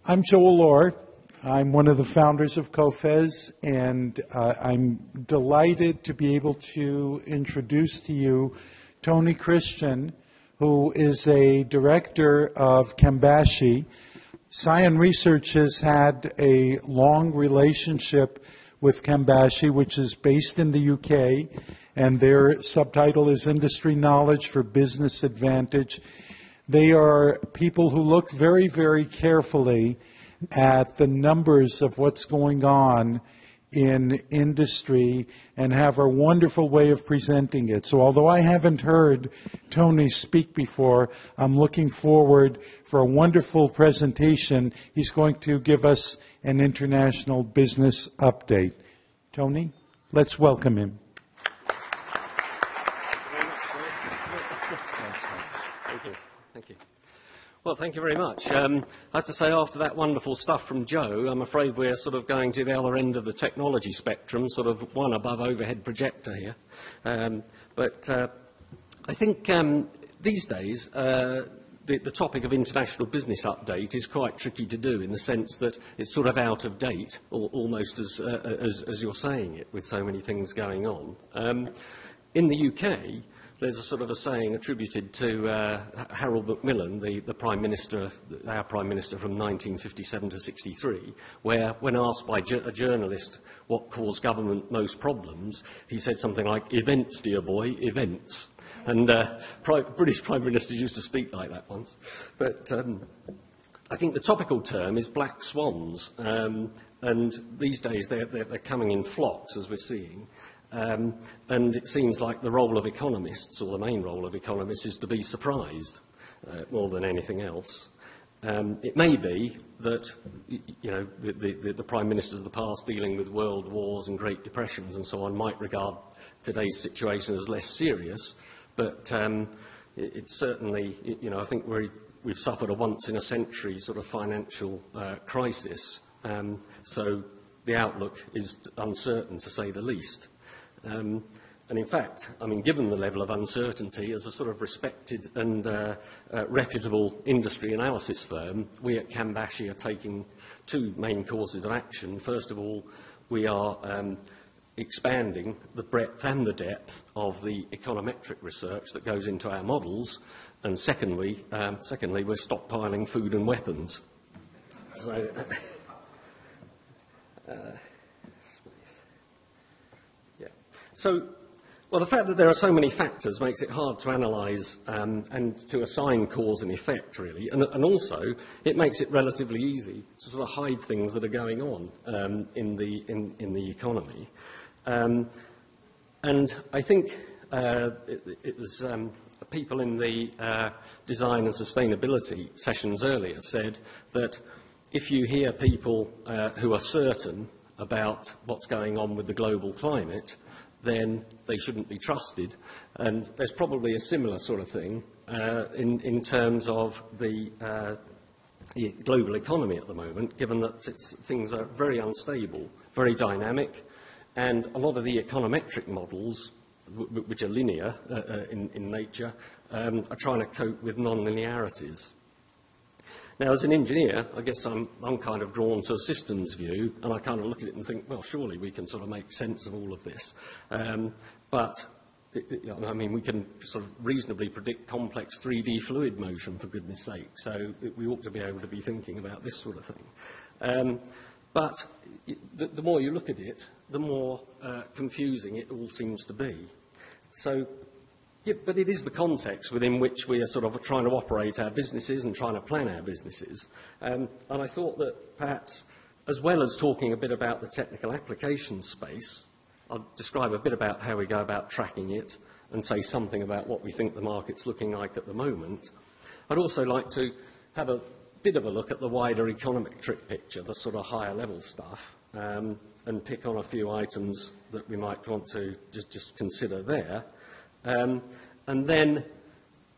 I'm Joel Orr. I'm one of the founders of COFES, and I'm delighted to be able to introduce to you Tony Christian, who is a director of Cambashi. Scion Research has had a long relationship with Cambashi, which is based in the UK, and their subtitle is Industry Knowledge for Business Advantage. They are people who look very, very carefully at the numbers of what's going on in industry and have a wonderful way of presenting it. So although I haven't heard Tony speak before, I'm looking forward for a wonderful presentation. He's going to give us an international business update. Tony, let's welcome him. Well, thank you very much. I have to say, after that wonderful stuff from Joe, I'm afraid we're sort of going to the other end of the technology spectrum, sort of one above overhead projector here. But I think these days the topic of international business update is quite tricky to do in the sense that it's sort of out of date, almost as you're saying it, with so many things going on. In the UK, there's a sort of a saying attributed to Harold Macmillan, the Prime Minister, our Prime Minister from 1957 to 63, where, when asked by a journalist what caused government most problems, he said something like, "Events, dear boy, events." And British Prime Ministers used to speak like that once. But I think the topical term is black swans, and these days they're coming in flocks, as we're seeing. And it seems like the role of economists, or the main role of economists, is to be surprised more than anything else. It may be that, you know, the prime ministers of the past dealing with world wars and Great Depressions and so on might regard today's situation as less serious, but it's certainly, you know, I think we've suffered a once-in-a-century sort of financial crisis, so the outlook is uncertain, to say the least. And in fact, I mean, given the level of uncertainty, as a sort of respected and reputable industry analysis firm, we at Cambashi are taking two main courses of action. First of all, we are expanding the breadth and the depth of the econometric research that goes into our models, and secondly, we're stockpiling food and weapons. So, So, well, the fact that there are so many factors makes it hard to analyse and to assign cause and effect, really. And also, it makes it relatively easy to sort of hide things that are going on in the economy. And I think it was people in the design and sustainability sessions earlier said that if you hear people who are certain about what's going on with the global climate, then they shouldn't be trusted. And there's probably a similar sort of thing in terms of the global economy at the moment, given that things are very unstable, very dynamic, and a lot of the econometric models, which are linear in nature, are trying to cope with non-linearities. Now, as an engineer, I guess I'm kind of drawn to a systems view, and I kind of look at it and think, well, surely we can sort of make sense of all of this. But, I mean, we can sort of reasonably predict complex 3D fluid motion, for goodness sake, so we ought to be able to be thinking about this sort of thing. But the more you look at it, the more confusing it all seems to be. So, yeah, but it is the context within which we are sort of trying to operate our businesses and trying to plan our businesses. And I thought that perhaps, as well as talking a bit about the technical application space, I'll describe a bit about how we go about tracking it and say something about what we think the market's looking like at the moment. I'd also like to have a bit of a look at the wider econometric picture, the sort of higher level stuff, and pick on a few items that we might want to just consider there. And then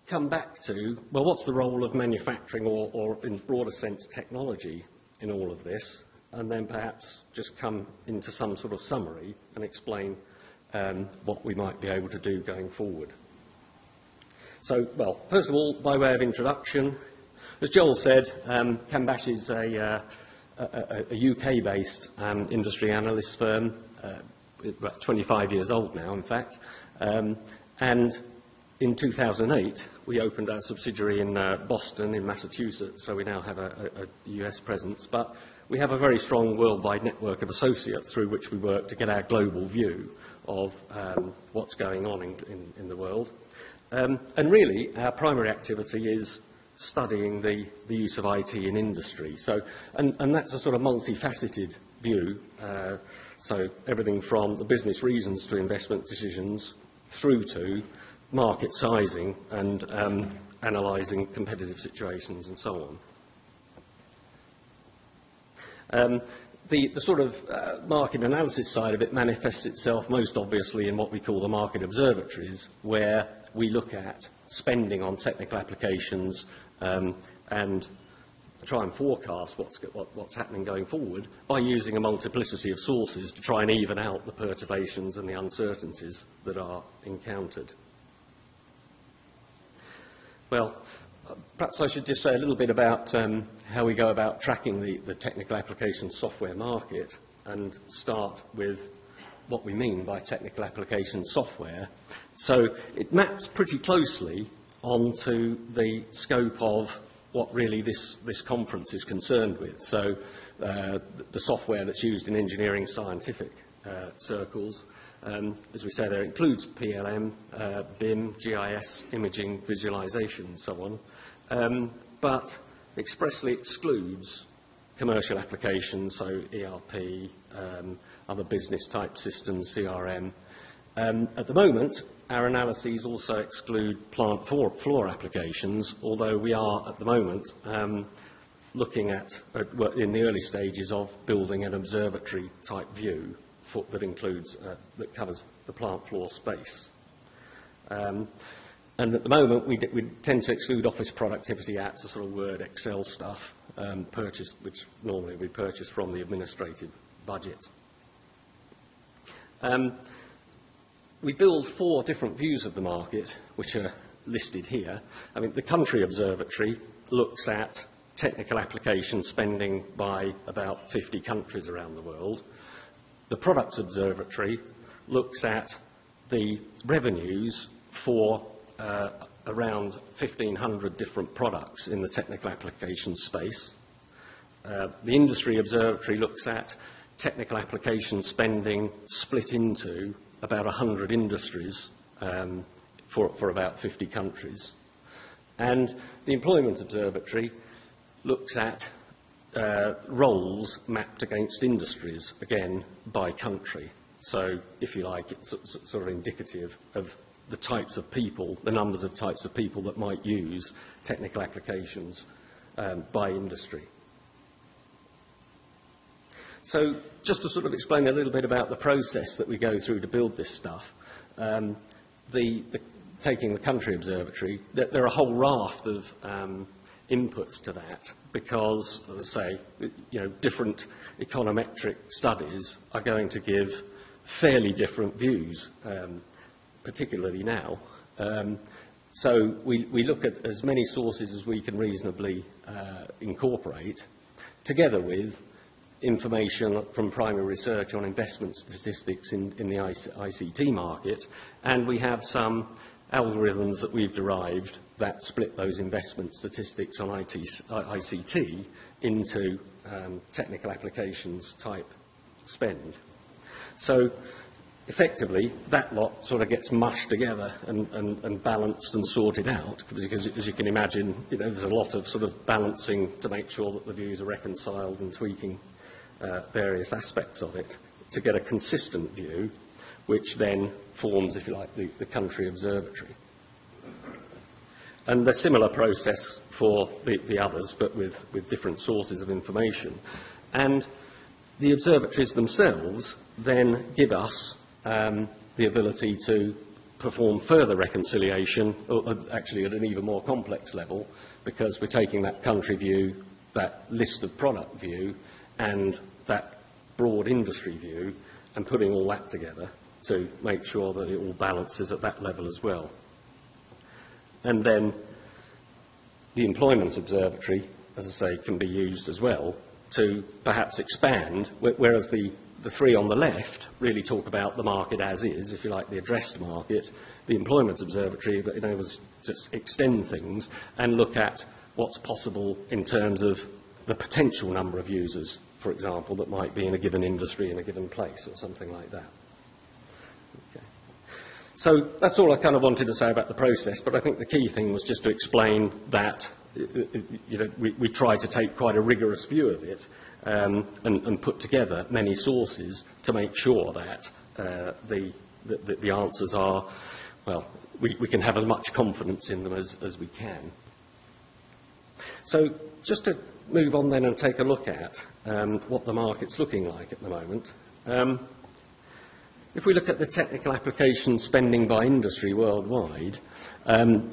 come back to, well, what's the role of manufacturing or in broader sense, technology in all of this? And then perhaps just come into some sort of summary and explain what we might be able to do going forward. So, well, first of all, by way of introduction, As Joel said, Cambash is a UK-based industry analyst firm, about 25 years old now, in fact. And in 2008, we opened our subsidiary in Boston, in Massachusetts, so we now have a US presence. But we have a very strong worldwide network of associates through which we work to get our global view of what's going on in the world. And really, our primary activity is studying the use of IT in industry. So, and that's a sort of multifaceted view. So everything from the business reasons to investment decisions through to market sizing and analysing competitive situations and so on. The sort of market analysis side of it manifests itself most obviously in what we call the market observatories, where we look at spending on technical applications and try and forecast what's happening going forward by using a multiplicity of sources to try and even out the perturbations and the uncertainties that are encountered. Well, perhaps I should just say a little bit about how we go about tracking the technical application software market, and start with what we mean by technical application software. So it maps pretty closely onto the scope of what really this conference is concerned with. So the software that's used in engineering scientific circles. As we say, there includes PLM, BIM, GIS, imaging, visualization, and so on, but expressly excludes commercial applications, so ERP, other business-type systems, CRM. At the moment, our analyses also exclude plant floor applications, although we are, at the moment, looking at, in the early stages of building an observatory-type view that includes, that covers the plant floor space. And at the moment, we tend to exclude office productivity apps, the sort of Word, Excel stuff, which normally we purchase from the administrative budget. We build 4 different views of the market, which are listed here. I mean, the country observatory looks at technical application spending by about 50 countries around the world. The products observatory looks at the revenues for around 1,500 different products in the technical application space. The industry observatory looks at technical application spending split into about 100 industries for about 50 countries. And the Employment Observatory looks at roles mapped against industries, again, by country. So, if you like, it's sort of indicative of the types of people, the numbers of types of people that might use technical applications by industry. So, just to sort of explain a little bit about the process that we go through to build this stuff, taking the country observatory, there are a whole raft of inputs to that because, as I say, different econometric studies are going to give fairly different views, particularly now. So we look at as many sources as we can reasonably incorporate, together with information from primary research on investment statistics in the ICT market, and we have some algorithms that we've derived that split those investment statistics on ICT into technical applications type spend. So effectively, that lot sort of gets mushed together and balanced and sorted out, because as you can imagine, there's a lot of sort of balancing to make sure that the views are reconciled and tweaking various aspects of it to get a consistent view, which then forms, if you like, the country observatory. And a similar process for the others, but with different sources of information. And the observatories themselves then give us the ability to perform further reconciliation, or actually at an even more complex level, because we're taking that country view, that list of product view, and that broad industry view, and putting all that together to make sure that it all balances at that level as well. And then the Employment Observatory, as I say, can be used as well to perhaps expand, whereas the three on the left really talk about the market as is, if you like, the addressed market. The Employment Observatory enables to extend things and look at what's possible in terms of the potential number of users, for example, that might be in a given industry in a given place or something like that. Okay. So that's all I kind of wanted to say about the process, but I think the key thing was just to explain that we try to take quite a rigorous view of it and put together many sources to make sure that the answers are, well, we can have as much confidence in them as we can. So just to move on then and take a look at what the market's looking like at the moment. If we look at the technical application spending by industry worldwide,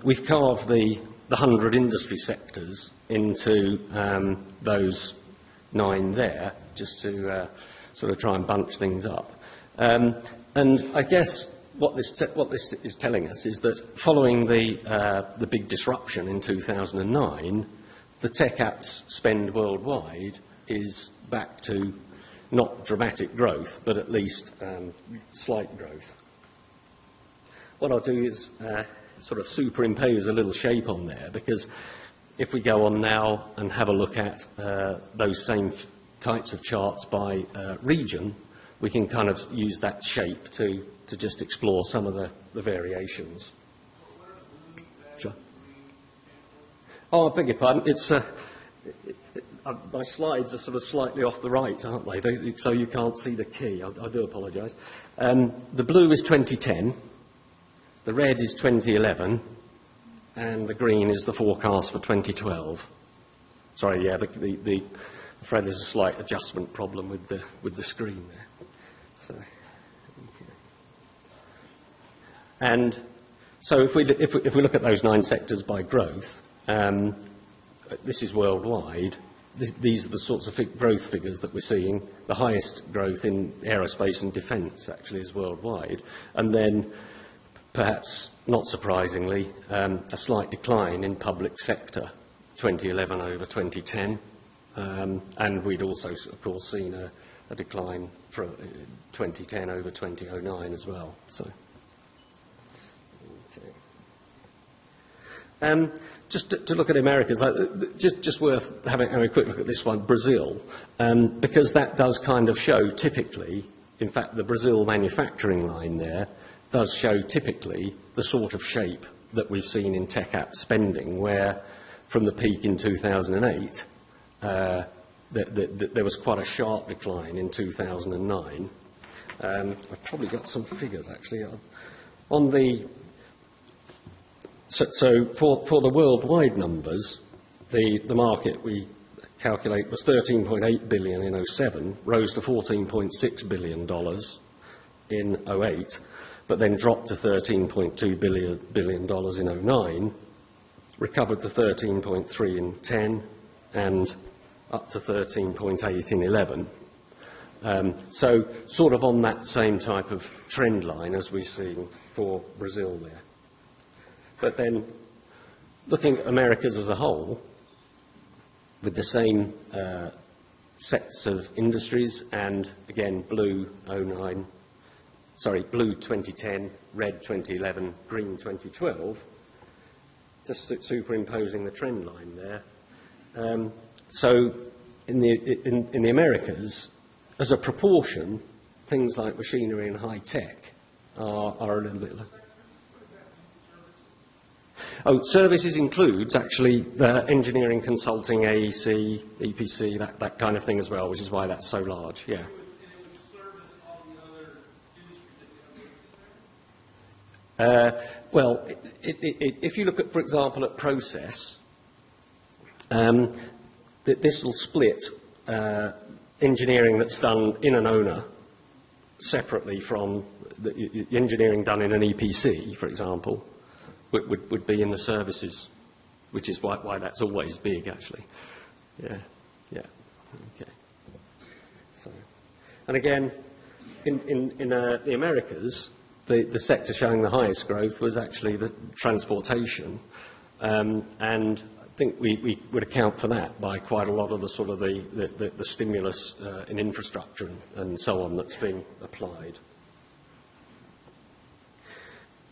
we've carved the 100 industry sectors into those 9 there, just to sort of try and bunch things up. And I guess what this is telling us is that following the big disruption in 2009, the tech apps spend worldwide is back to not dramatic growth, but at least slight growth. What I'll do is sort of superimpose a little shape on there, because if we go on now and have a look at those same types of charts by region, we can kind of use that shape to just explore some of the variations. Sure. Oh, I beg your pardon. It's my slides are sort of slightly off the right, aren't they? So you can't see the key. I do apologise. The blue is 2010, the red is 2011, and the green is the forecast for 2012. Sorry, yeah, I'm afraid there's a slight adjustment problem with the screen there. So, okay. And so if we look at those 9 sectors by growth, this is worldwide. These are the sorts of growth figures that we're seeing. The highest growth in aerospace and defence actually is worldwide, and then perhaps not surprisingly, a slight decline in public sector, 2011 over 2010, and we'd also, of course, seen a decline from 2010 over 2009 as well. So, okay. Just to look at Americas, just worth having a quick look at this one, Brazil, because that does kind of show typically, in fact, the Brazil manufacturing line there does show typically the sort of shape that we've seen in tech app spending, where from the peak in 2008, there was quite a sharp decline in 2009. I've probably got some figures actually on the. So for the worldwide numbers, the market we calculate was $13.8 billion in 2007, rose to $14.6 billion in 2008, but then dropped to $13.2 billion in 2009, recovered to 13.3 in 2010, and up to 13.8 in 2011. So sort of on that same type of trend line as we're seeing for Brazil there. But then looking at Americas as a whole, with the same sets of industries, and again, blue 2010, red 2011, green 2012, just superimposing the trend line there. So in the Americas, as a proportion, things like machinery and high tech are a little bit. Oh, services includes actually the engineering, consulting, AEC, EPC, that kind of thing as well, which is why that's so large. Yeah. Well, if you look at, for example, at process, this will split engineering that's done in an owner separately from the engineering done in an EPC, for example, would be in the services, which is why that's always big, actually. Yeah, yeah, okay. So, and again, in the Americas, the sector showing the highest growth was actually the transportation, and think we would account for that by quite a lot of the sort of the stimulus in infrastructure and so on that's being applied.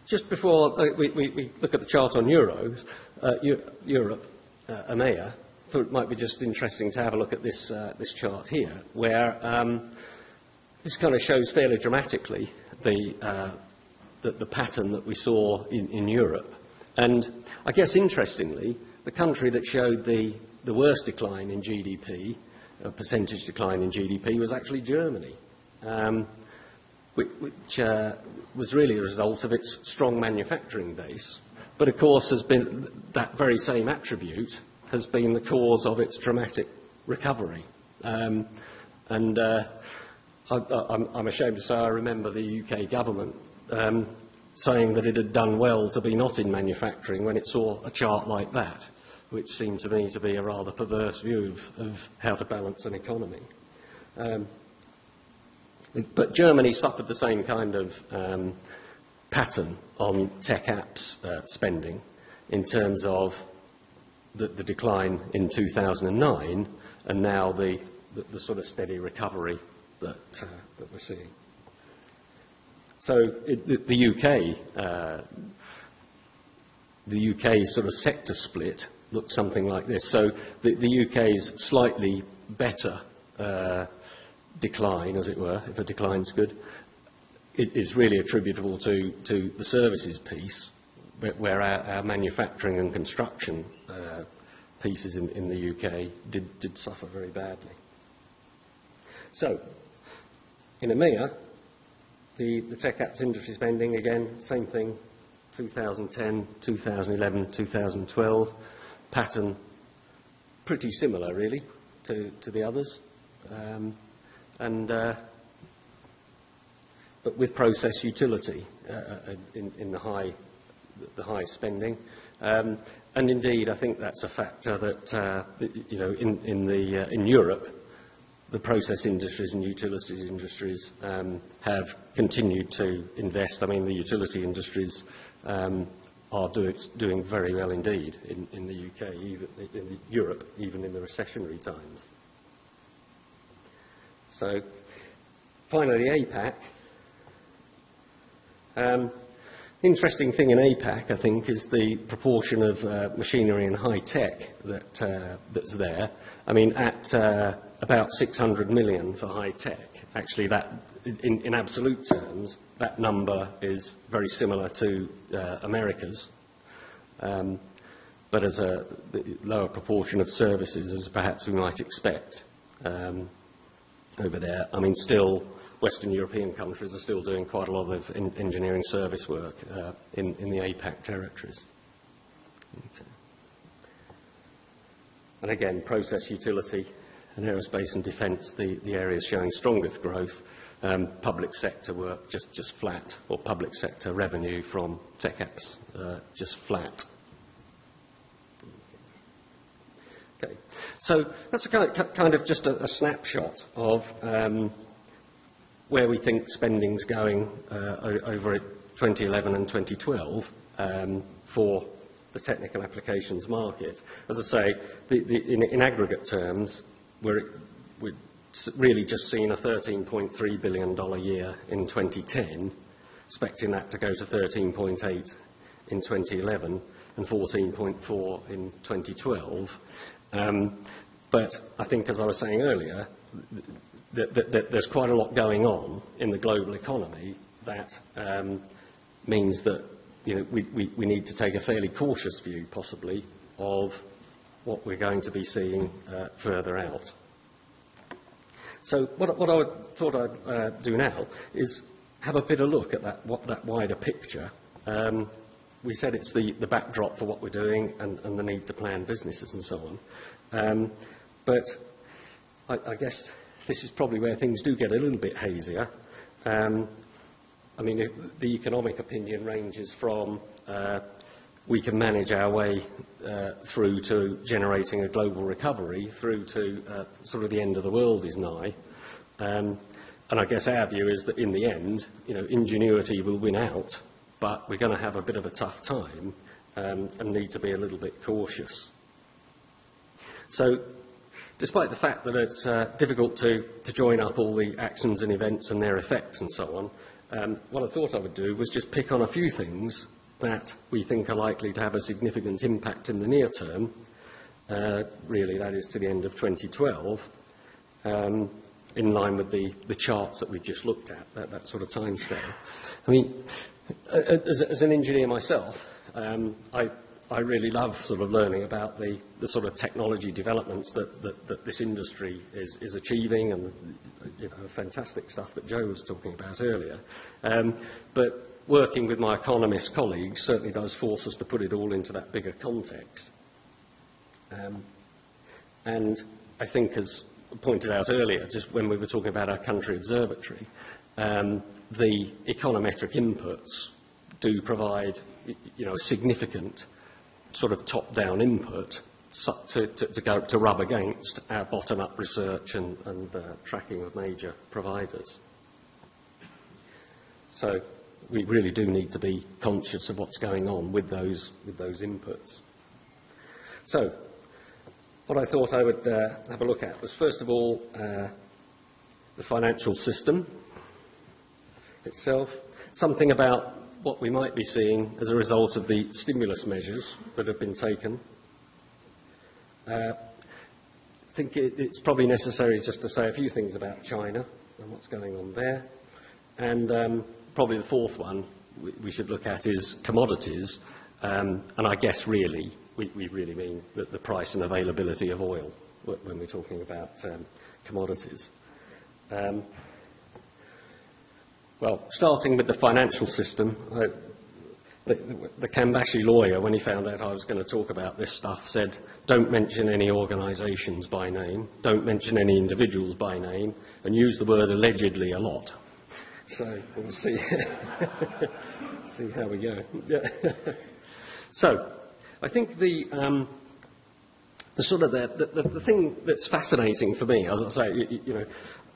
Just before we look at the chart on Europe, EMEA, thought it might be just interesting to have a look at this chart here, where this kind of shows fairly dramatically the pattern that we saw in Europe. And I guess interestingly, the country that showed the worst decline in GDP, a percentage decline in GDP, was actually Germany, which was really a result of its strong manufacturing base. But of course, has been that very same attribute has been the cause of its dramatic recovery. I'm ashamed to say I remember the UK government saying that it had done well to be not in manufacturing when it saw a chart like that, which seemed to me to be a rather perverse view of how to balance an economy. But Germany suffered the same kind of pattern on tech apps spending in terms of the decline in 2009 and now the sort of steady recovery that we're seeing. So the UK sort of sector split looks something like this. So the UK's slightly better decline, as it were, if a decline's good, it is really attributable to the services piece, where our manufacturing and construction pieces in the UK did suffer very badly. So, in EMEA, the tech apps industry spending, again, same thing, 2010, 2011, 2012, pattern pretty similar, really, to the others. But with process utility in the high spending. And indeed, I think that's a factor that, you know, in Europe, the process industries and utilities industries have continued to invest. I mean, the utility industries are doing very well indeed in the UK, even in Europe, even in the recessionary times. So, finally, APAC. Interesting thing in APAC, I think, is the proportion of machinery and high tech that's there. I mean, at about 600 million for high tech, actually, that in absolute terms, that number is very similar to America's, but as a lower proportion of services, as perhaps we might expect over there. I mean, still, Western European countries are still doing quite a lot of engineering service work in the APAC territories. Okay. And again, process utility and aerospace and defence, the areas showing strongest growth. Public sector work just flat, or public sector revenue from tech apps just flat. Okay, so that's a kind of just a snapshot of where we think spending's going over 2011 and 2012 for the technical applications market. As I say, in aggregate terms, we're really just seen a $13.3 billion year in 2010, expecting that to go to 13.8 in 2011 and 14.4 in 2012. But I think, as I was saying earlier, that there's quite a lot going on in the global economy that means that, you know, we need to take a fairly cautious view, possibly, of what we're going to be seeing further out. So what I thought I'd do now is have a bit of a look at that wider picture. We said it's the backdrop for what we're doing and the need to plan businesses and so on. But I guess this is probably where things do get a little bit hazier. I mean, the economic opinion ranges from we can manage our way through to generating a global recovery, through to sort of the end of the world is nigh. And I guess our view is that in the end, you know, ingenuity will win out, but we're going to have a bit of a tough time and need to be a little bit cautious. So, despite the fact that it's difficult to join up all the actions and events and their effects and so on, what I thought I would do was just pick on a few things that we think are likely to have a significant impact in the near term, really that is to the end of 2012, in line with the charts that we've just looked at, that sort of timescale. I mean, as an engineer myself, I really love sort of learning about the sort of technology developments that this industry is achieving, and fantastic stuff that Joe was talking about earlier. But working with my economist colleagues certainly does force us to put it all into that bigger context. And I think, as pointed out earlier, just when we were talking about our country observatory, the econometric inputs do provide, a significant sort of top-down input to rub against our bottom-up research and tracking of major providers. So we really do need to be conscious of what's going on with those inputs. So what I thought I would have a look at was, first of all, the financial system itself, something about what we might be seeing as a result of the stimulus measures that have been taken. I think it's probably necessary just to say a few things about China and what's going on there. And probably the fourth one we should look at is commodities. And I guess really, we really mean the price and availability of oil when we're talking about commodities. Well, starting with the financial system, the Cambashi lawyer, when he found out I was going to talk about this stuff, said, don't mention any organisations by name, don't mention any individuals by name, and use the word allegedly a lot. So we'll see, see how we go. So I think the thing that's fascinating for me, as I say,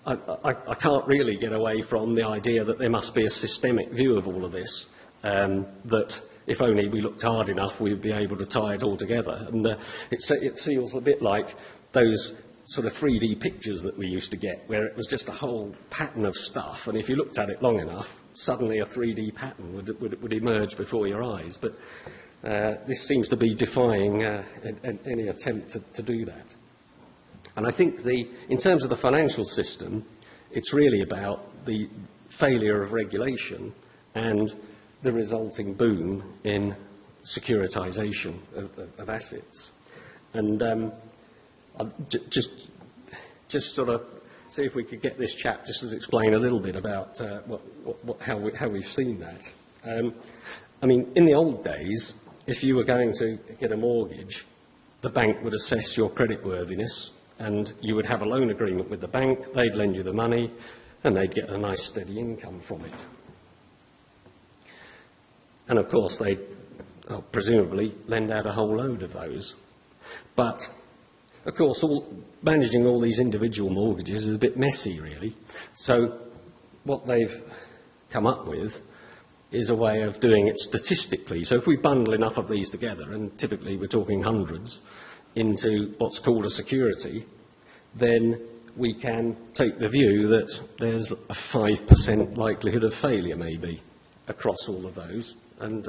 I can't really get away from the idea that there must be a systemic view of all of this, that if only we looked hard enough, we'd be able to tie it all together. And it feels a bit like those sort of 3D pictures that we used to get, where it was just a whole pattern of stuff, and if you looked at it long enough, suddenly a 3D pattern would emerge before your eyes. But this seems to be defying any attempt to do that. And I think in terms of the financial system, it's really about the failure of regulation and the resulting boom in securitisation of assets. And I'll just sort of see if we could get this chap just to explain a little bit about how we've seen that. I mean, in the old days, if you were going to get a mortgage, the bank would assess your creditworthiness, and you would have a loan agreement with the bank, they'd lend you the money, and they'd get a nice steady income from it. And of course, they'd presumably lend out a whole load of those. But, of course, managing all these individual mortgages is a bit messy, really. So what they've come up with is a way of doing it statistically. So if we bundle enough of these together, and typically we're talking hundreds, into what's called a security, then we can take the view that there's a 5% likelihood of failure, maybe, across all of those. And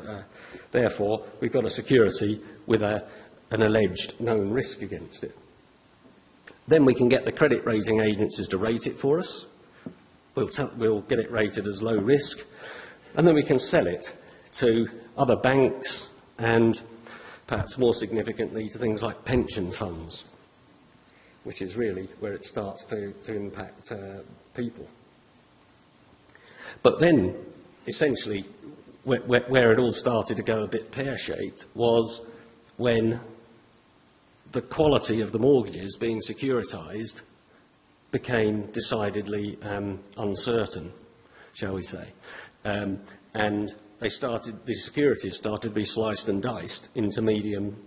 therefore, we've got a security with an alleged known risk against it. Then we can get the credit rating agencies to rate it for us. We'll get it rated as low risk. And then we can sell it to other banks and perhaps more significantly to things like pension funds, which is really where it starts to impact people. But then, essentially, where it all started to go a bit pear-shaped was when the quality of the mortgages being securitised became decidedly uncertain, shall we say. And the securities started to be sliced and diced into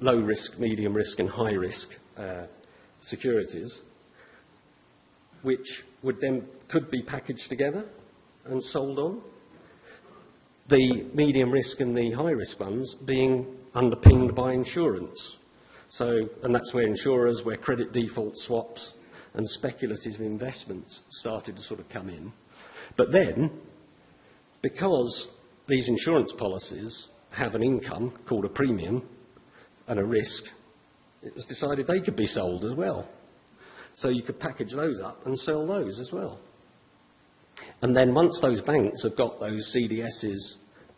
low risk, medium risk and high risk securities, which could be packaged together and sold on. The medium risk and the high risk ones being underpinned by insurance. So, and that's where insurers, where credit default swaps and speculative investments started to sort of come in. But then, because these insurance policies have an income called a premium and a risk, it was decided they could be sold as well. So you could package those up and sell those as well. And then once those banks have got those CDSs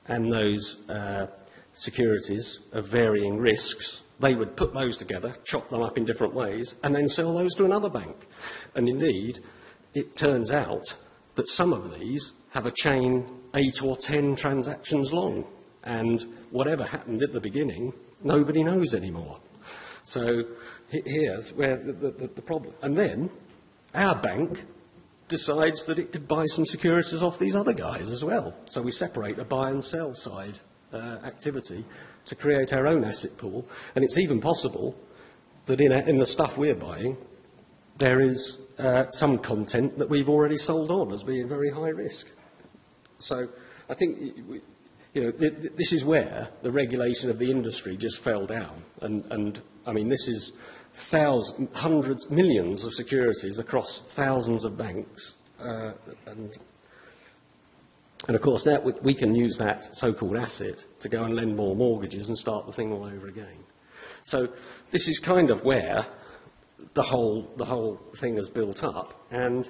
and those securities of varying risks, they would put those together, chop them up in different ways, and then sell those to another bank. And indeed, it turns out that some of these have a chain 8 or 10 transactions long. And whatever happened at the beginning, nobody knows anymore. So here's where the problem. And then our bank decides that it could buy some securities off these other guys as well. So we separate a buy and sell side activity to create our own asset pool. And it's even possible that in the stuff we're buying, there is some content that we've already sold on as being very high risk. So I think this is where the regulation of the industry just fell down. And I mean, this is hundreds, millions of securities across thousands of banks. And of course, now we can use that so-called asset to go and lend more mortgages and start the thing all over again. So this is kind of where the whole thing has built up. And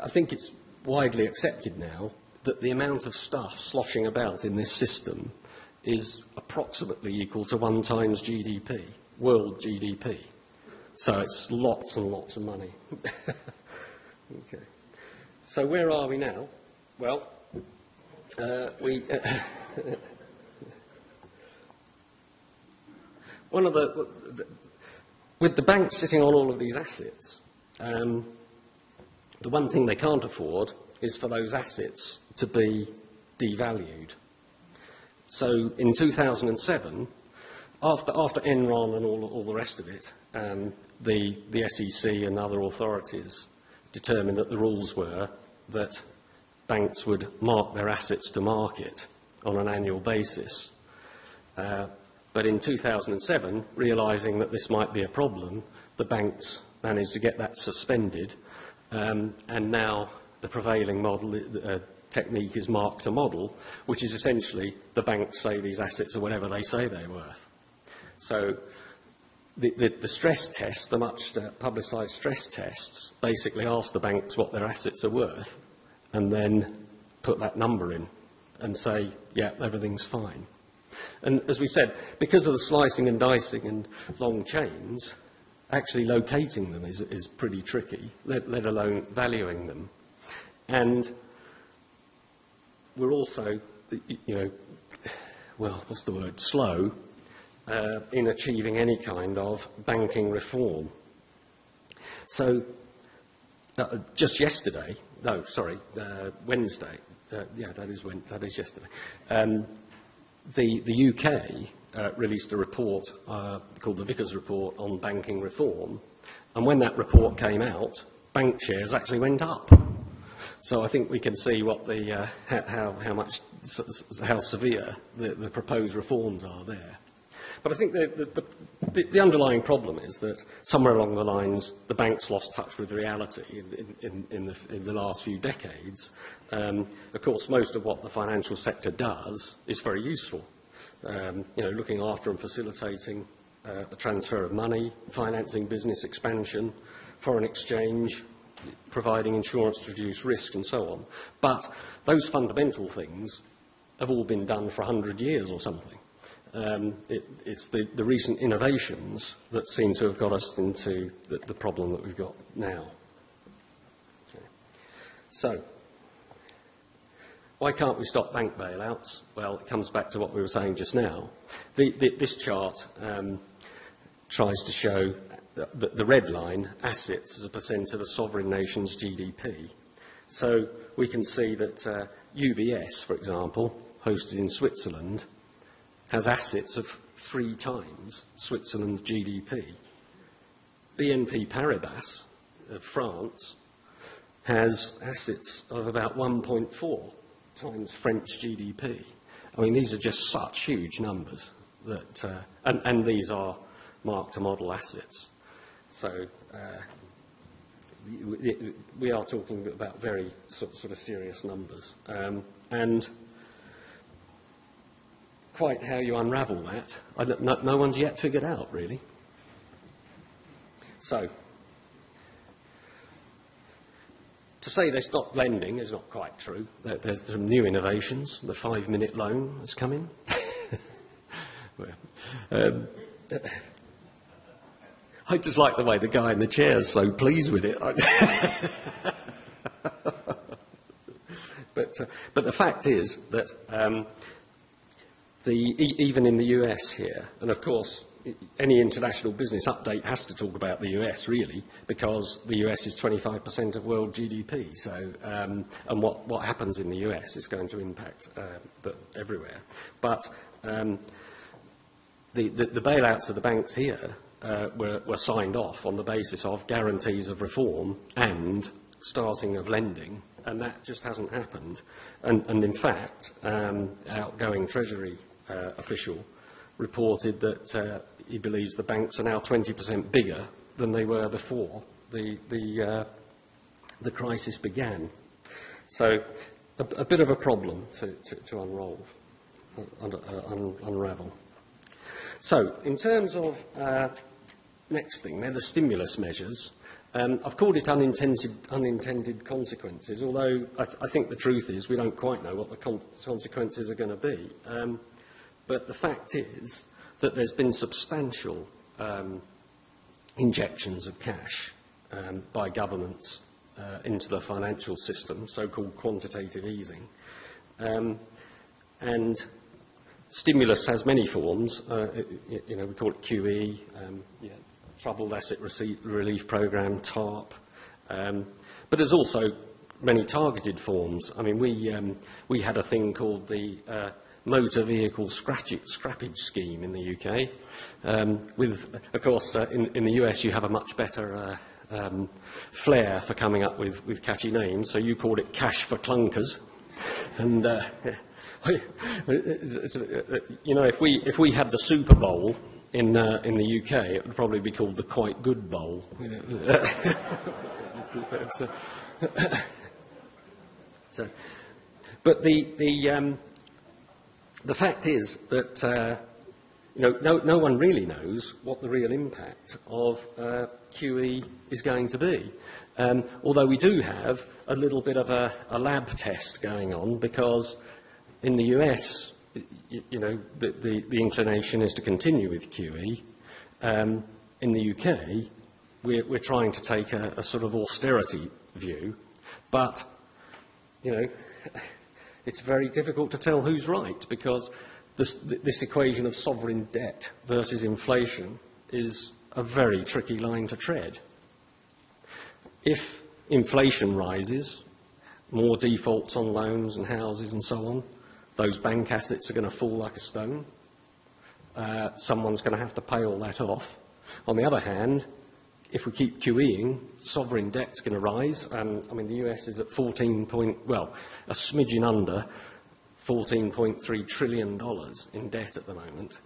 I think it's widely accepted now that the amount of stuff sloshing about in this system is approximately equal to 1 times GDP, world GDP. So it's lots and lots of money. Okay. So where are we now? Well, with the banks sitting on all of these assets, the one thing they can't afford is for those assets to be devalued. So in 2007, after Enron and all the rest of it, the SEC and other authorities determined that the rules were that banks would mark their assets to market on an annual basis. But in 2007, realising that this might be a problem, the banks managed to get that suspended, and now the prevailing model, technique is mark to model, which is essentially the banks say these assets are whatever they say they're worth. So the stress test, the much publicised stress tests, basically ask the banks what their assets are worth and then put that number in and say, yeah, everything's fine. And as we've said, because of the slicing and dicing and long chains, actually locating them is pretty tricky, let alone valuing them. And we're also, what's the word, slow in achieving any kind of banking reform. So just yesterday, Wednesday, that is yesterday, the UK released a report called the Vickers Report on banking reform, and when that report came out, bank shares actually went up. So I think we can see what how severe the proposed reforms are there. But I think the underlying problem is that somewhere along the lines the banks lost touch with reality in the last few decades. Of course, most of what the financial sector does is very useful. Looking after and facilitating the transfer of money, financing business expansion, foreign exchange, providing insurance to reduce risk and so on. But those fundamental things have all been done for 100 years or something. It's the recent innovations that seem to have got us into the problem that we've got now. Okay. So, why can't we stop bank bailouts? Well, it comes back to what we were saying just now. This chart tries to show the red line, assets as a percent of a sovereign nation's GDP. So we can see that UBS, for example, hosted in Switzerland, has assets of 3 times Switzerland's GDP. BNP Paribas of France has assets of about 1.4 times French GDP. I mean, these are just such huge numbers that, and these are mark-to-model assets. So we are talking about very sort of serious numbers. And quite how you unravel that, no one's yet figured out, really. So, to say they stopped lending is not quite true. There's some new innovations. The 5-minute loan has come in. I just like the way the guy in the chair is so pleased with it. But the fact is that even in the US here, and of course any international business update has to talk about the US really, because the US is 25% of world GDP. So, and what happens in the US is going to impact everywhere. But the bailouts of the banks here were signed off on the basis of guarantees of reform and starting of lending, and that just hasn't happened. And in fact, outgoing Treasury official reported that he believes the banks are now 20% bigger than they were before the crisis began. So a bit of a problem to unravel. So in terms of next thing, they're the stimulus measures. I've called it unintended consequences, although I think the truth is we don't quite know what the consequences are going to be. But the fact is that there's been substantial injections of cash by governments into the financial system, so-called quantitative easing. And stimulus has many forms. We call it QE, Troubled Asset Relief Programme, TARP. But there's also many targeted forms. I mean, we had a thing called the Motor Vehicle Scrappage Scheme in the UK. Of course, in the US you have a much better flair for coming up with catchy names, so you called it Cash for Clunkers. And, if we had the Super Bowl in the UK, it would probably be called the Quite Good Bowl. But the fact is that no one really knows what the real impact of QE is going to be. Although we do have a little bit of a lab test going on, because in the US, the inclination is to continue with QE. In the UK, we're trying to take a sort of austerity view, but, it's very difficult to tell who's right, because this equation of sovereign debt versus inflation is a very tricky line to tread. If inflation rises, more defaults on loans and houses and so on, those bank assets are going to fall like a stone. Someone's going to have to pay all that off. On the other hand, if we keep QEing, sovereign debt's going to rise. I mean, the US is at a smidgen under $14.3 trillion in debt at the moment.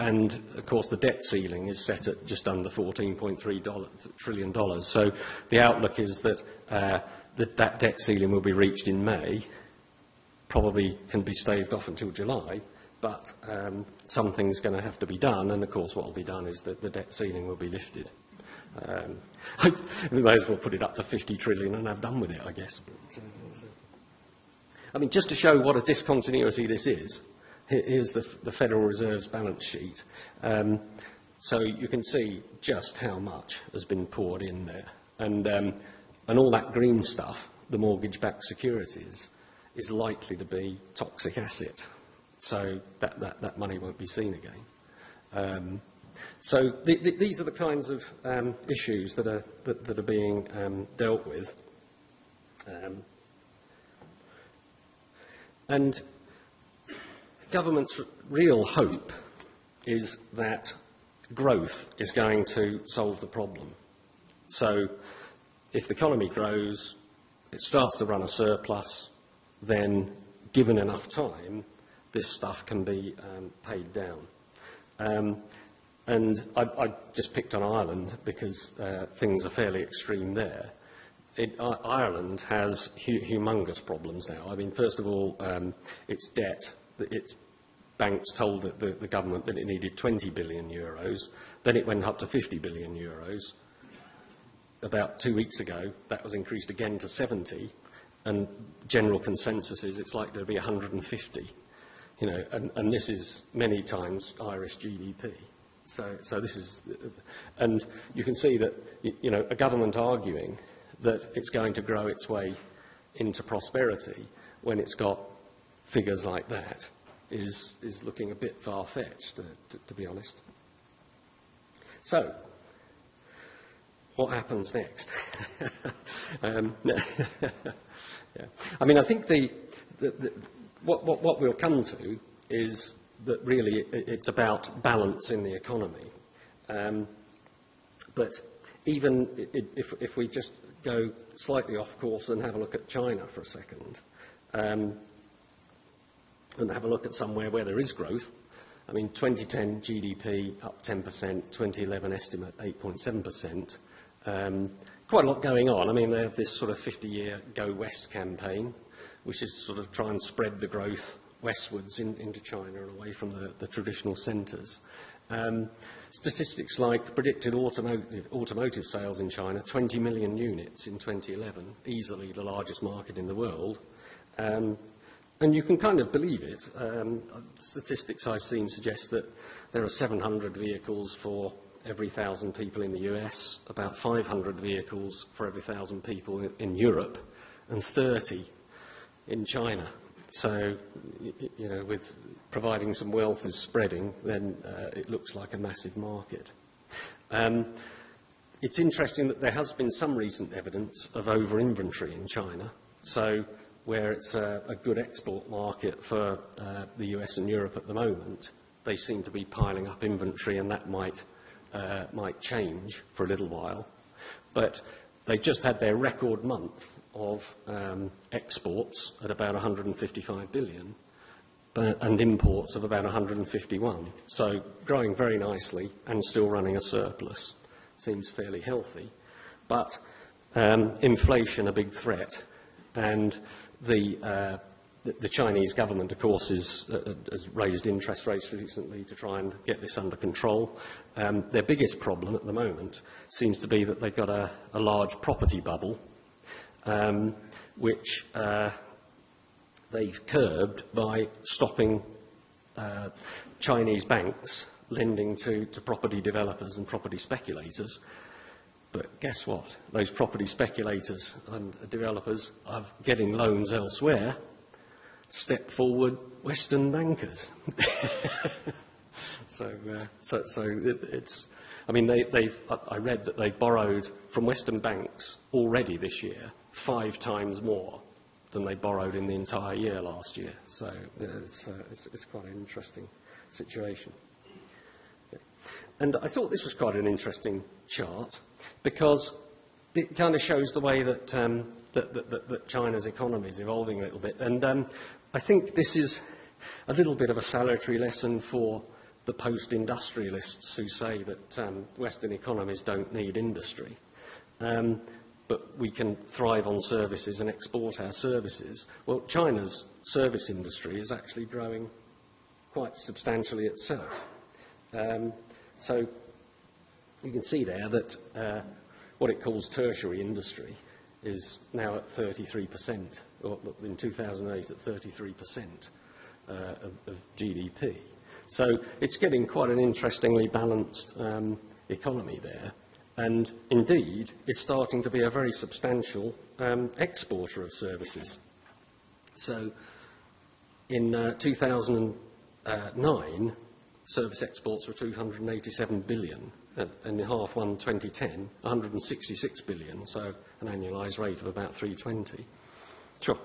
And, of course, the debt ceiling is set at just under $14.3 trillion. So the outlook is that that debt ceiling will be reached in May, probably can be staved off until July, but something's going to have to be done, and of course what will be done is that the debt ceiling will be lifted. We may as well put it up to 50 trillion and have done with it, I guess. But, I mean, just to show what a discontinuity this is, here's the Federal Reserve's balance sheet. So you can see just how much has been poured in there. And all that green stuff, the mortgage-backed securities, is likely to be toxic asset. So that money won't be seen again. So these are the kinds of issues that are being dealt with. And government's real hope is that growth is going to solve the problem. So if the economy grows, it starts to run a surplus, then given enough time, this stuff can be paid down. And I just picked on Ireland because things are fairly extreme there. Ireland has humongous problems now. I mean, first of all, its debt, its banks told the government that it needed 20 billion euros. Then it went up to 50 billion euros. About 2 weeks ago, that was increased again to 70, and general consensus is it's likely to be 150. You know, and this is many times Irish GDP. So this is, and you can see that, you know, a government arguing that it's going to grow its way into prosperity when it's got figures like that is looking a bit far-fetched, to be honest. So, what happens next? Yeah. I mean, I think what we'll come to is that really it's about balance in the economy. But even if we just go slightly off course and have a look at China for a second, and have a look at somewhere where there is growth. I mean, 2010 GDP up 10%, 2011 estimate 8.7%. Quite a lot going on. I mean, they have this sort of 50-year Go West campaign, which is sort of try and spread the growth westwards into China and away from the traditional centres. Statistics like predicted automotive sales in China, 20 million units in 2011, easily the largest market in the world. And you can kind of believe it. Statistics I've seen suggest that there are 700 vehicles for every 1,000 people in the US, about 500 vehicles for every 1,000 people in Europe, and 30 in China. So, you know, with providing some wealth is spreading, then it looks like a massive market. It's interesting that there has been some recent evidence of over-inventory in China. So, where it's a good export market for the US and Europe at the moment, they seem to be piling up inventory, and that might change for a little while. But they just had their record month of exports at about 155 billion and imports of about 151. So growing very nicely and still running a surplus. Seems fairly healthy. But inflation a big threat, and the Chinese government, of course, has raised interest rates recently to try and get this under control. Their biggest problem at the moment seems to be that they've got a large property bubble, which they've curbed by stopping Chinese banks lending to property developers and property speculators. But guess what? Those property speculators and developers are getting loans elsewhere. Step forward, Western bankers. So it's. I mean, I read that they've borrowed from Western banks already this year 5 times more than they borrowed in the entire year last year. So it's quite an interesting situation. Yeah. And I thought this was quite an interesting chart, because it kind of shows the way that that China's economy is evolving a little bit. And I think this is a little bit of a salutary lesson for the post-industrialists who say that Western economies don't need industry, but we can thrive on services and export our services. Well, China's service industry is actually growing quite substantially itself. So you can see there that what it calls tertiary industry is now at 33%, or in 2008 at 33% of GDP. So it's getting quite an interestingly balanced economy there, and indeed is starting to be a very substantial exporter of services. So in 2009, service exports were 287 billion, and in half one 2010, 166 billion, so an annualised rate of about 320. Sure.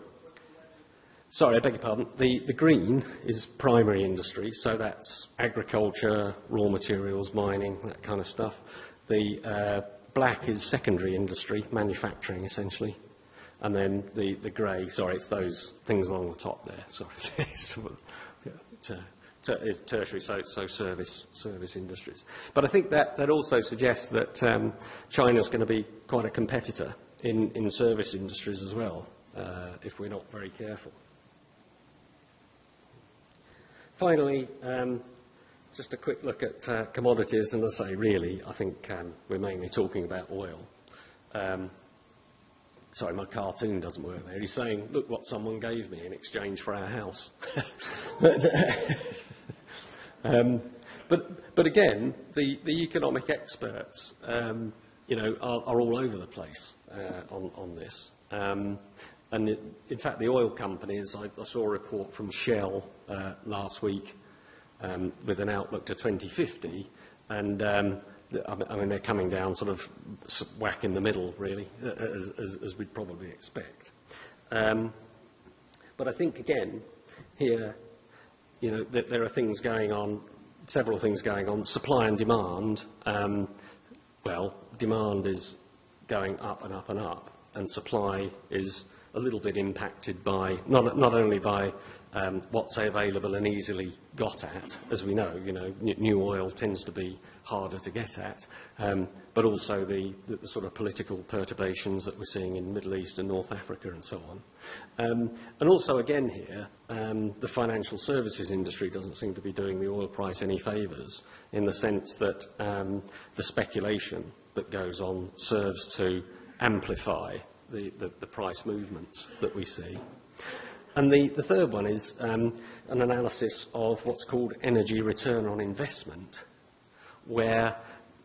Sorry, I beg your pardon. The green is primary industry, so that's agriculture, raw materials, mining, that kind of stuff. The black is secondary industry, manufacturing essentially. And then the grey, sorry, it's those things along the top there. Sorry, tertiary, so service industries. But I think that also suggests that China's going to be quite a competitor in service industries as well, if we're not very careful. Finally, just a quick look at commodities, and as I say, really, I think we're mainly talking about oil. Sorry, my cartoon doesn't work there. He's saying, look what someone gave me in exchange for our house. But again, the economic experts, are all over the place on this. And in fact, the oil companies, I saw a report from Shell last week with an outlook to 2050, and they're coming down sort of whack in the middle, really, as we'd probably expect. But I think, again, here, that there are things going on, several things going on. Supply and demand, demand is going up and up and up, and supply is a little bit impacted by, not only by what's available and easily got at, as we know, new oil tends to be harder to get at, but also the sort of political perturbations that we're seeing in the Middle East and North Africa and so on. And also, again here, the financial services industry doesn't seem to be doing the oil price any favours, in the sense that the speculation that goes on serves to amplify the price movements that we see. And the third one is an analysis of what's called energy return on investment, where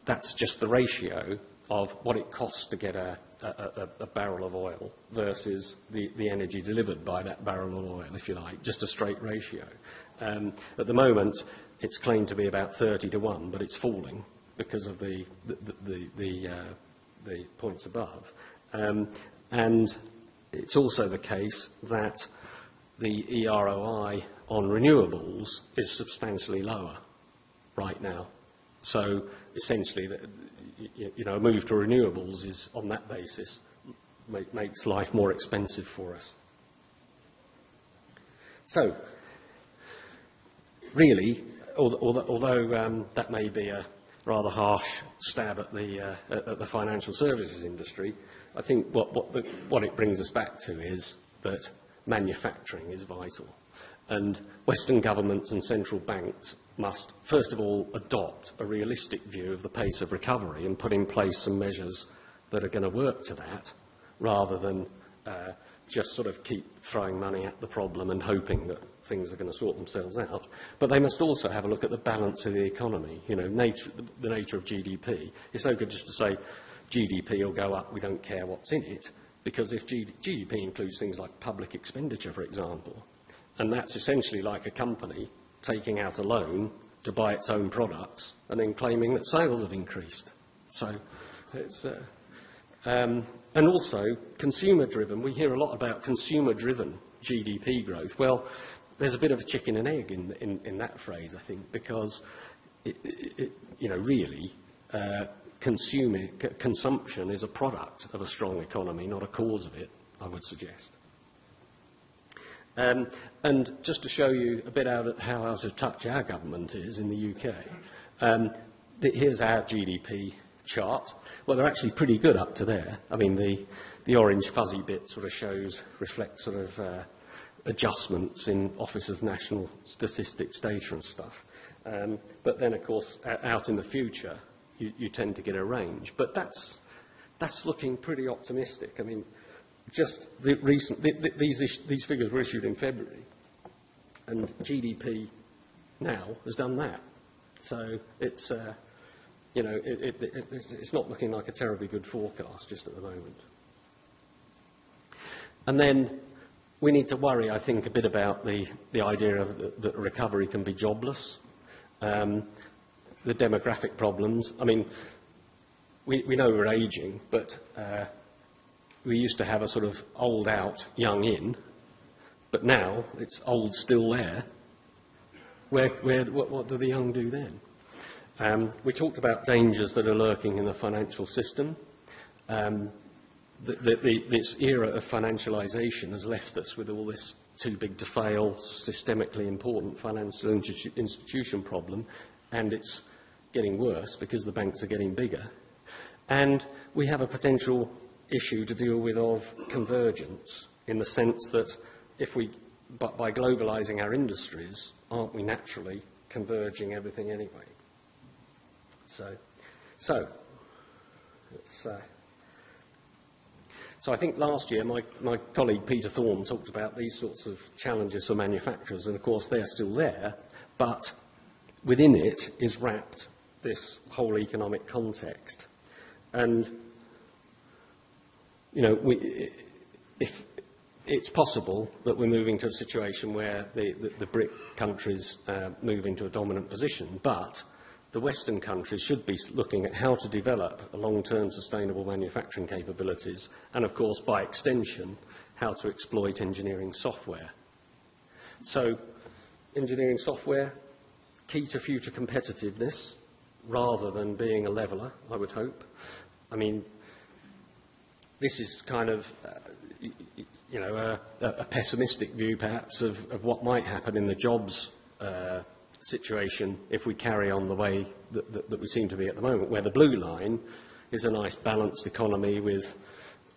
that's just the ratio of what it costs to get a barrel of oil versus the energy delivered by that barrel of oil, if you like, just a straight ratio. At the moment, it's claimed to be about 30 to 1, but it's falling because of the points above. And it's also the case that the EROI on renewables is substantially lower right now. So essentially, a move to renewables is, on that basis, makes life more expensive for us. So, really, although that may be a rather harsh stab at the financial services industry, I think what it brings us back to is that manufacturing is vital. And Western governments and central banks must, first of all, adopt a realistic view of the pace of recovery and put in place some measures that are going to work to that, rather than just sort of keep throwing money at the problem and hoping that things are going to sort themselves out. But they must also have a look at the balance of the economy, the nature of GDP. It's no good just to say GDP will go up, we don't care what's in it, because if GDP includes things like public expenditure, for example, and that's essentially like a company taking out a loan to buy its own products and then claiming that sales have increased. So it's... and also, consumer-driven. We hear a lot about consumer-driven GDP growth. Well, there's a bit of a chicken and egg in that phrase, I think, because, really, consumption is a product of a strong economy, not a cause of it, I would suggest. And just to show you a bit how out of touch our government is in the UK, here's our GDP chart. Well, they're actually pretty good up to there. I mean, the orange fuzzy bit sort of reflects sort of adjustments in Office of National Statistics data and stuff. But then, of course, out in the future, you tend to get a range. But that's looking pretty optimistic. I mean, just these figures were issued in February, and GDP now has done that. So it's it's not looking like a terribly good forecast just at the moment. And then we need to worry, I think, a bit about the idea of that recovery can be jobless. The demographic problems. I mean, we know we're ageing, but we used to have a sort of old out, young in, but now it's old still there. What do the young do then? We talked about dangers that are lurking in the financial system. This era of financialisation has left us with all this too big to fail, systemically important financial institution problem, and it's getting worse because the banks are getting bigger. And we have a potential issue to deal with of convergence, in the sense that but by globalising our industries, aren't we naturally converging everything anyway? So I think last year my colleague Peter Thorne talked about these sorts of challenges for manufacturers, and of course they're still there, but within it is wrapped this whole economic context. And, you know, if it's possible that we're moving to a situation where the BRIC countries move into a dominant position, but the Western countries should be looking at how to develop a long-term sustainable manufacturing capabilities, and of course, by extension, how to exploit engineering software. So, engineering software, key to future competitiveness, rather than being a leveller, I would hope. I mean, this is kind of, you know, a pessimistic view, perhaps, of what might happen in the jobs situation if we carry on the way that we seem to be at the moment, where the blue line is a nice balanced economy with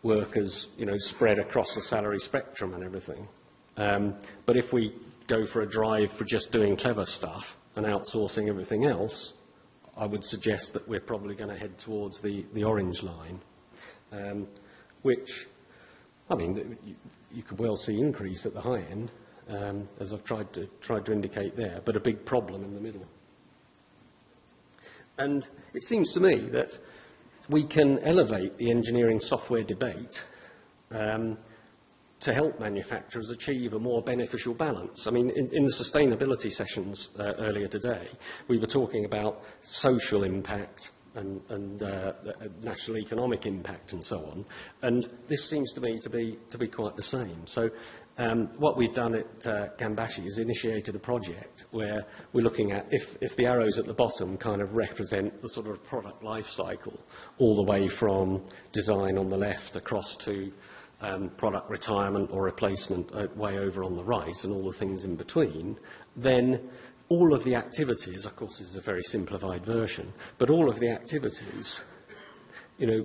workers, you know, spread across the salary spectrum and everything. But if we go for a drive for just doing clever stuff and outsourcing everything else, I would suggest that we're probably going to head towards the orange line, which, I mean, you could well see increase at the high end, as I've tried to indicate there, but a big problem in the middle. And it seems to me that we can elevate the engineering software debate to help manufacturers achieve a more beneficial balance. I mean, in the sustainability sessions earlier today, we were talking about social impact and national economic impact and so on, and this seems to me to be quite the same. So what we've done at Cambashi is initiated a project where we're looking at if the arrows at the bottom kind of represent the sort of product life cycle, all the way from design on the left across to product retirement or replacement way over on the right, and all the things in between, then all of the activities, of course this is a very simplified version, but all of the activities, you know,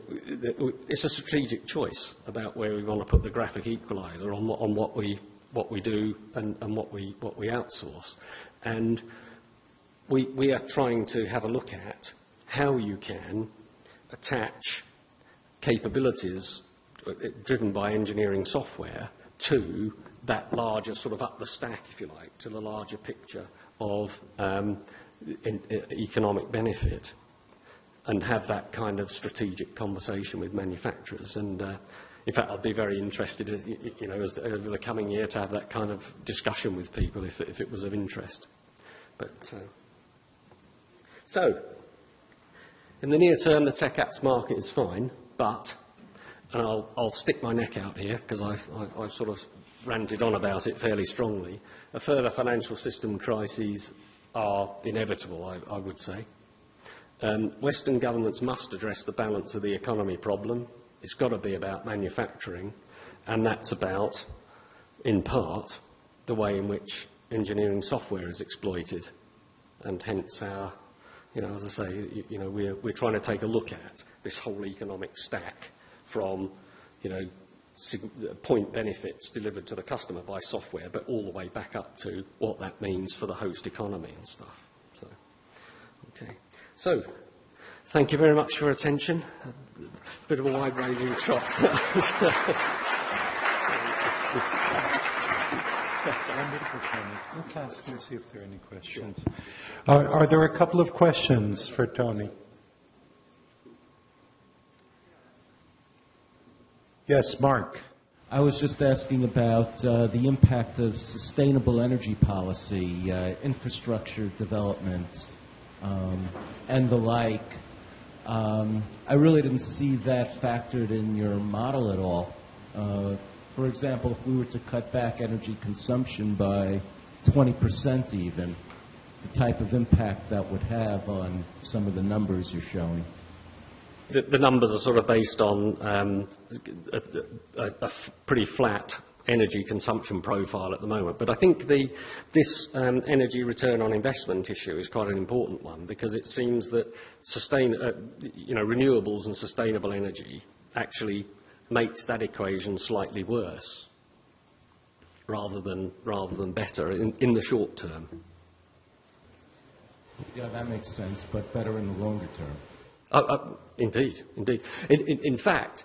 it's a strategic choice about where we want to put the graphic equaliser on what we do and what we outsource. And we are trying to have a look at how you can attach capabilities driven by engineering software to that larger sort of up the stack, if you like, to the larger picture of economic benefit, and have that kind of strategic conversation with manufacturers. And in fact, I'd be very interested, you know, over the coming year to have that kind of discussion with people if it was of interest. But so, in the near term, the tech apps market is fine, but, and I'll stick my neck out here because I've sort of ranted on about it fairly strongly, a further financial system crises are inevitable, I would say. Western governments must address the balance of the economy problem. It's got to be about manufacturing, and that's about, in part, the way in which engineering software is exploited, and hence our, you know, as I say, you know, we're trying to take a look at this whole economic stack from, you know, point benefits delivered to the customer by software, but all the way back up to what that means for the host economy and stuff. So, okay. So, thank you very much for your attention. A bit of a wide-ranging trot. Let's ask and see if there are any questions. Are there a couple of questions for Tony? Yes, Mark. I was just asking about the impact of sustainable energy policy, infrastructure development, and the like. I really didn't see that factored in your model at all. For example, if we were to cut back energy consumption by 20% even, the type of impact that would have on some of the numbers you're showing. The numbers are sort of based on a pretty flat energy consumption profile at the moment. But I think this energy return on investment issue is quite an important one, because it seems that renewables and sustainable energy actually makes that equation slightly worse rather than better in the short term. Yeah, that makes sense, but better in the longer term. Indeed. In fact,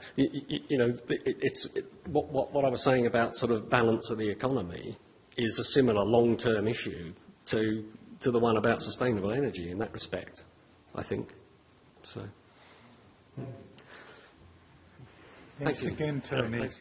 what I was saying about sort of balance of the economy is a similar long-term issue to the one about sustainable energy in that respect, I think. So, Thanks again, Tony. Thanks.